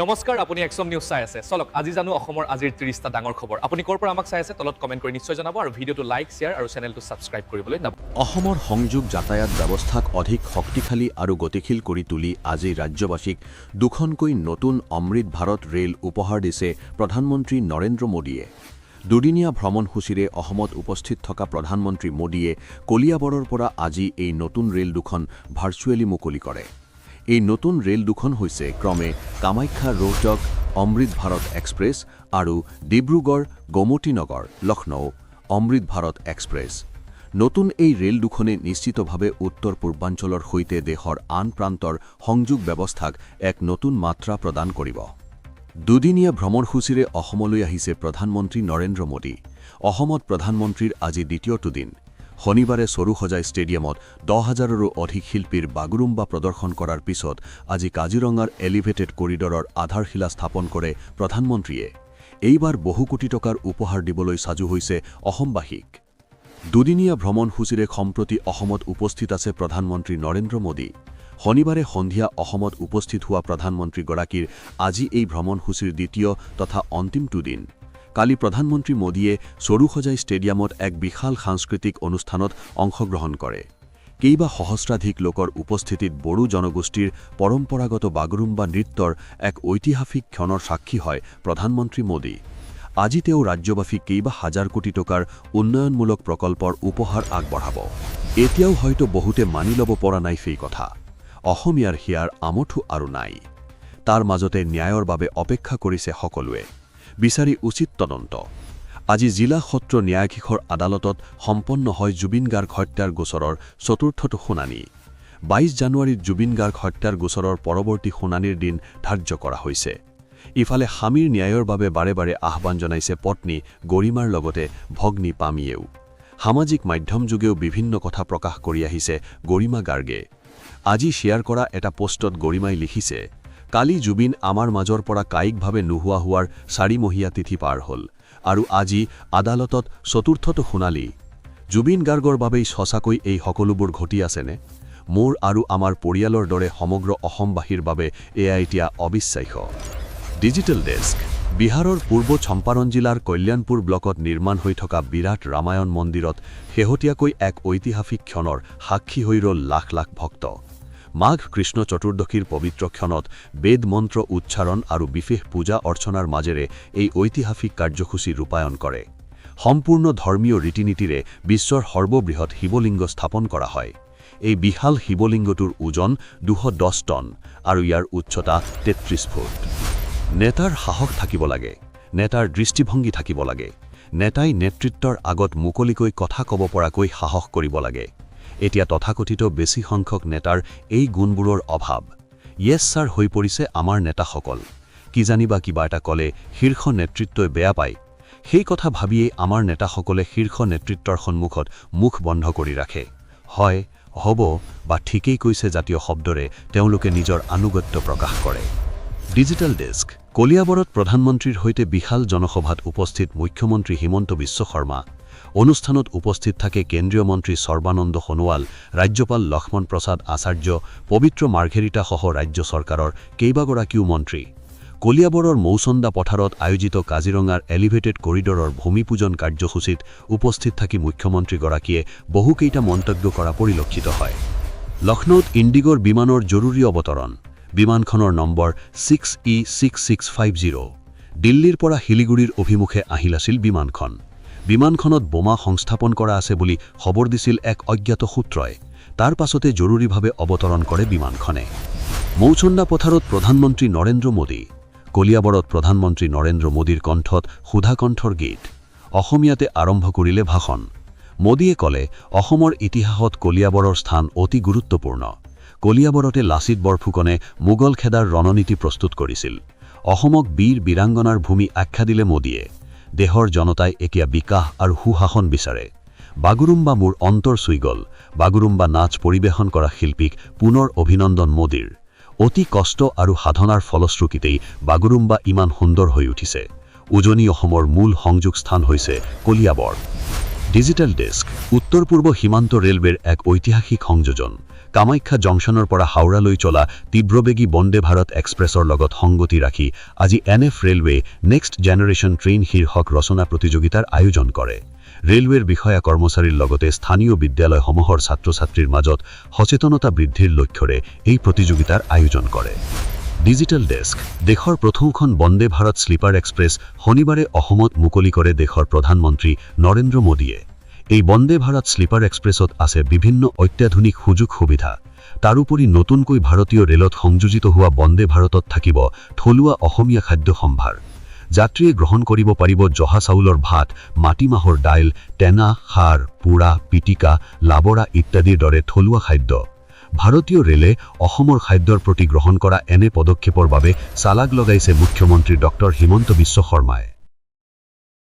নমস্কাৰ আপুনি এক্সম নিউজ চাই আছে চলক আজি জানো অসমৰ আজিৰ 30টা ডাঙৰ খবৰ আপুনি ক'ৰ পৰা আমাক চাই আছে তলত কমেন্ট কৰি নিশ্চয় জনাব আৰু ভিডিঅটো লাইক শেয়াৰ আৰু চেনেলটো সাবস্ক্ৰাইব কৰিবলৈ নাপাহৰিব অসমৰ সংযোগ যাতায়াত ব্যৱস্থাক অধিক শক্তিশালী আৰু গতিশীল কৰি তুলি আজি ৰাজ্যবাসীক দুখনকৈ নতুন অমৃত ভাৰত ৰেল উপহাৰ দিছে প্ৰধানমন্ত্ৰী নৰেন্দ্ৰ মোদীয়ে দুদিনীয়া ভ্ৰমণসূচীৰে অসমত উপস্থিত থকা প্ৰধানমন্ত্ৰী মোদীয়ে কলিয়াবৰৰ পৰা আজি এই নতুন ৰেল দুখন ভাৰ্চুৱেলি মুকলি কৰে এই নতুন ৰেল দুখন হৈছে ক্ৰমে কামাখ্যা ৰোহটক অমৃত ভাৰত এক্সপ্ৰেছ আৰু ডিব্ৰুগড় গোমতীনগৰ লক্ষ্ণৌ অমৃত ভাৰত এক্সপ্ৰেছ নতুন এই ৰেল দুখনে নিশ্চিতভাৱে উত্তৰ পূৰ্বাঞ্চলৰ সৈতে দেশৰ আন প্ৰান্তৰ সংযোগ ব্যৱস্থাক এক নতুন মাত্ৰা প্ৰদান কৰিব দুদিনীয়া ভ্ৰমণসূচীৰে অসমলৈ আহিছে প্ৰধানমন্ত্ৰী নৰেন্দ্ৰ মোদী অসমত প্ৰধানমন্ত্ৰীৰ আজি দ্বিতীয়টো দিন শনিবাৰে সৰুসজাই ষ্টেডিয়ামত 10,000ৰো অধিক শিল্পীৰ বাগুৰুম্বা প্ৰদৰ্শন কৰাৰ পিছত আজি কাজিৰঙাৰ এলিভেটেড কৰিডৰৰ আধাৰশিলা স্থাপন কৰে প্ৰধানমন্ত্ৰীয়ে এইবাৰ বহু কোটি টকাৰ উপহাৰ দিবলৈ সাজু হৈছে অসমবাসীক দুদিনীয়া ভ্ৰমণসূচীৰে সম্প্ৰতি অসমত উপস্থিত আছে প্ৰধানমন্ত্ৰী নৰেন্দ্ৰ মোদী শনিবাৰে সন্ধিয়া অসমত উপস্থিত হোৱা প্ৰধানমন্ত্ৰীগৰাকীৰ আজি এই ভ্ৰমণসূচীৰ দ্বিতীয় তথা অন্তিমটো দিন কালি প্ৰধানমন্ত্ৰী মোদীয়ে সৰুসজাই ষ্টেডিয়ামত এক বিশাল সাংস্কৃতিক অনুষ্ঠানত অংশগ্ৰহণ কৰে কেইবা সহস্ৰাধিক লোকৰ উপস্থিতিত বড়ো জনগোষ্ঠীৰ পৰম্পৰাগত বাগুৰুম্বা নৃত্যৰ এক ঐতিহাসিক ক্ষণৰ সাক্ষী হয় প্ৰধানমন্ত্ৰী মোদী আজি তেওঁ ৰাজ্যবাসীক কেইবা হাজাৰ কোটি টকাৰ উন্নয়নমূলক প্ৰকল্পৰ উপহাৰ আগবঢ়াব এতিয়াও হয়তো বহুতে মানি ল'ব পৰা নাই সেই কথা অসমীয়াৰ হিয়াৰ আমঠু আৰু নাই তাৰ মাজতে ন্যায়ৰ বাবে অপেক্ষা কৰিছে সকলোৱে বিচাৰি উচিত তদন্ত আজি জিলা সত্ৰ ন্যায়াধীশৰ আদালতত সম্পন্ন হয় জুবিন গাৰ্গ হত্যাৰ গোচৰৰ চতুৰ্থটো শুনানি 22 জানুৱাৰীত জুবিন গাৰ্গ হত্যাৰ গোচৰৰ পৰৱৰ্তী শুনানিৰ দিন ধাৰ্য কৰা হৈছে ইফালে স্বামীৰ ন্যায়ৰ বাবে বাৰে বাৰে আহ্বান জনাইছে পত্নী গৰিমাৰ লগতে ভগ্নী পামিয়েও সামাজিক মাধ্যম যোগেও বিভিন্ন কথা প্ৰকাশ কৰি আহিছে গৰিমা গাৰ্গে আজি শ্বেয়াৰ কৰা এটা পোষ্টত গৰিমাই লিখিছে কালি জুবিন আমাৰ মাজৰ পৰা কায়িকভাৱে নোহোৱা হোৱাৰ 4 মহীয়া তিথি পাৰ হ'ল আৰু আজি আদালতত চতুৰ্থটো শুনালি জুবিন গাৰ্গৰ বাবেই সঁচাকৈ এই সকলোবোৰ ঘটি আছেনে মোৰ আৰু আমাৰ পৰিয়ালৰ দৰে সমগ্ৰ অসমবাসীৰ বাবে এয়া এতিয়া অবিশ্বাস্য ডিজিটেল ডেস্ক বিহাৰৰ পূৰ্ব চম্পাৰণ জিলাৰ কল্যাণপুৰ ব্লকত নিৰ্মাণ হৈ থকা বিৰাট ৰামায়ণ মন্দিৰত শেহতীয়াকৈ এক ঐতিহাসিক ক্ষণৰ সাক্ষী হৈ ৰ'ল লাখ লাখ ভক্ত মাঘ কৃষ্ণ চতুৰ্দশীৰ পবিত্ৰ ক্ষণত বেদ মন্ত্ৰ উচ্চাৰণ আৰু বিশেষ পূজা অৰ্চনাৰ মাজেৰে এই ঐতিহাসিক কাৰ্যসূচী ৰূপায়ণ কৰে সম্পূৰ্ণ ধৰ্মীয় ৰীতিনীতিৰে বিশ্বৰ সৰ্ববৃহৎ শিৱলিংগ স্থাপন কৰা হয় এই বিশাল শিৱলিংগটোৰ ওজন 210 টন আৰু ইয়াৰ উচ্চতা 33 ফুট নেতাৰ সাহস থাকিব লাগে নেতাৰ দৃষ্টিভংগী থাকিব লাগে নেতাই নেতৃত্বৰ আগত মুকলিকৈ কথা ক'ব পৰাকৈ সাহস কৰিব লাগে এতিয়া তথাকথিত বেছি সংখ্যক নেতাৰ এই গুণবোৰৰ অভাৱ ইয়েছ ছাৰ হৈ পৰিছে আমাৰ নেতাসকল কি জানিবা কিবা এটা ক'লে শীৰ্ষ নেতৃত্বই বেয়া পায় সেই কথা ভাবিয়েই আমাৰ নেতাসকলে শীৰ্ষ নেতৃত্বৰ সন্মুখত মুখ বন্ধ কৰি ৰাখে হয় হ'ব বা ঠিকেই কৈছে জাতীয় শব্দৰে তেওঁলোকে নিজৰ আনুগত্য প্ৰকাশ কৰে ডিজিটেল ডেস্ক কলিয়াবৰত প্ৰধানমন্ত্ৰীৰ সৈতে বিশাল জনসভাত উপস্থিত মুখ্যমন্ত্ৰী হিমন্ত বিশ্ব শৰ্মা অনুষ্ঠানত উপস্থিত থাকে কেন্দ্ৰীয় মন্ত্ৰী সৰ্বানন্দ সোণোৱাল ৰাজ্যপাল লক্ষ্মণ প্ৰসাদ আচাৰ্য পবিত্ৰ মাৰ্ঘেৰিটা সহ ৰাজ্য চৰকাৰৰ কেইবাগৰাকীও মন্ত্ৰী কলিয়াবৰৰ মৌচন্দা পথাৰত আয়োজিত কাজিৰঙাৰ এলিভেটেড কৰিডৰৰ ভূমিপূজন কাৰ্যসূচীত উপস্থিত থাকি মুখ্যমন্ত্ৰীগৰাকীয়ে বহুকেইটা মন্তব্য কৰা পৰিলক্ষিত হয় লক্ষ্ণৌত ইণ্ডিগৰ বিমানৰ জৰুৰী অৱতৰণ বিমানখনৰ নম্বৰ 6E6650 দিল্লীৰ পৰা শিলিগুৰিৰ অভিমুখে আহিল আছিল বিমানখনত বোমা সংস্থাপন কৰা আছে বুলি খবৰ দিছিল এক অজ্ঞাত সূত্ৰই তাৰ পাছতে জৰুৰীভাৱে অৱতৰণ কৰে বিমানখনে মৌচন্দা পথাৰত প্ৰধানমন্ত্ৰী নৰেন্দ্ৰ মোদী কলিয়াবৰত প্ৰধানমন্ত্ৰী নৰেন্দ্ৰ মোদীৰ কণ্ঠত সুধাকণ্ঠৰ গীত অসমীয়াতে আৰম্ভ কৰিলে ভাষণ মোদীয়ে ক'লে অসমৰ ইতিহাসত কলিয়াবৰৰ স্থান অতি গুৰুত্বপূৰ্ণ কলিয়াবৰতে লাচিত বৰফুকনে মোগল খেদাৰ ৰণনীতি প্ৰস্তুত কৰিছিল অসমক বীৰ বীৰাংগনাৰ ভূমি আখ্যা দিলে মোদীয়ে দেশৰ জনতাই এতিয়া বিকাশ আৰু সুশাসন বিচাৰে বাগুৰুম্বা মোৰ অন্তৰ চুই গ'ল বাগুৰুম্বা নাচ পৰিৱেশন কৰা শিল্পীক পুনৰ অভিনন্দন মোদীৰ অতি কষ্ট আৰু সাধনাৰ ফলশ্ৰুতিতেই বাগুৰুম্বা ইমান সুন্দৰ হৈ উঠিছে উজনি অসমৰ মূল সংযোগ স্থান হৈছে কলিয়াবৰ ডিজিটেল ডেস্ক উত্তৰ পূৰ্ব সীমান্ত ৰেলৱেৰ এক ঐতিহাসিক সংযোজন কামাখ্যা জংচনৰ পৰা হাওৰালৈ চলা তীব্ৰবেগী বন্দে ভাৰত এক্সপ্ৰেছৰ লগত সংগতি ৰাখি আজি NF railway next generation train শীৰ্ষক ৰচনা প্ৰতিযোগিতাৰ আয়োজন কৰে। ৰেলৱেৰ বিষয়া কৰ্মচাৰীৰ লগতে স্থানীয় বিদ্যালয়সমূহৰ ছাত্ৰ-ছাত্ৰীৰ মাজত সচেতনতা বৃদ্ধিৰ লক্ষ্যৰে এই প্ৰতিযোগিতাৰ আয়োজন কৰে। Digital desk. দেশৰ প্ৰথমখন বন্দে ভাৰত স্লিপাৰ এক্সপ্ৰেছ শনিবাৰে অসমত মুকলি কৰে দেশৰ প্ৰধানমন্ত্ৰী নৰেন্দ্ৰ মোদীয়ে। এই বন্দে ভাৰত স্লিপাৰ এক্সপ্ৰেছত আছে বিভিন্ন অত্যাধুনিক সুযোগ সুবিধা। তাৰোপৰি নতুনকৈ ভাৰতীয় ৰেলত সংযোজিত হোৱা বন্দে ভাৰতত থাকিব থলুৱা অসমীয়া খাদ্য সম্ভাৰ। যাত্ৰীয়ে গ্ৰহণ কৰিব পাৰিব জহা চাউলৰ ভাত, মাটিমাহৰ দাইল, টেনা, খাৰ, পোৰা, পিটিকা, লাবৰা ইত্যাদিৰ দৰে থলুৱা খাদ্য। ভাৰতীয় ৰেলে অসমৰ খাদ্যৰ প্ৰতি গ্ৰহণ কৰা এনে পদক্ষেপৰ বাবে চালাগ লগাইছে মুখ্যমন্ত্ৰী ডক্টৰ হিমন্ত বিশ্ব শৰ্মাই।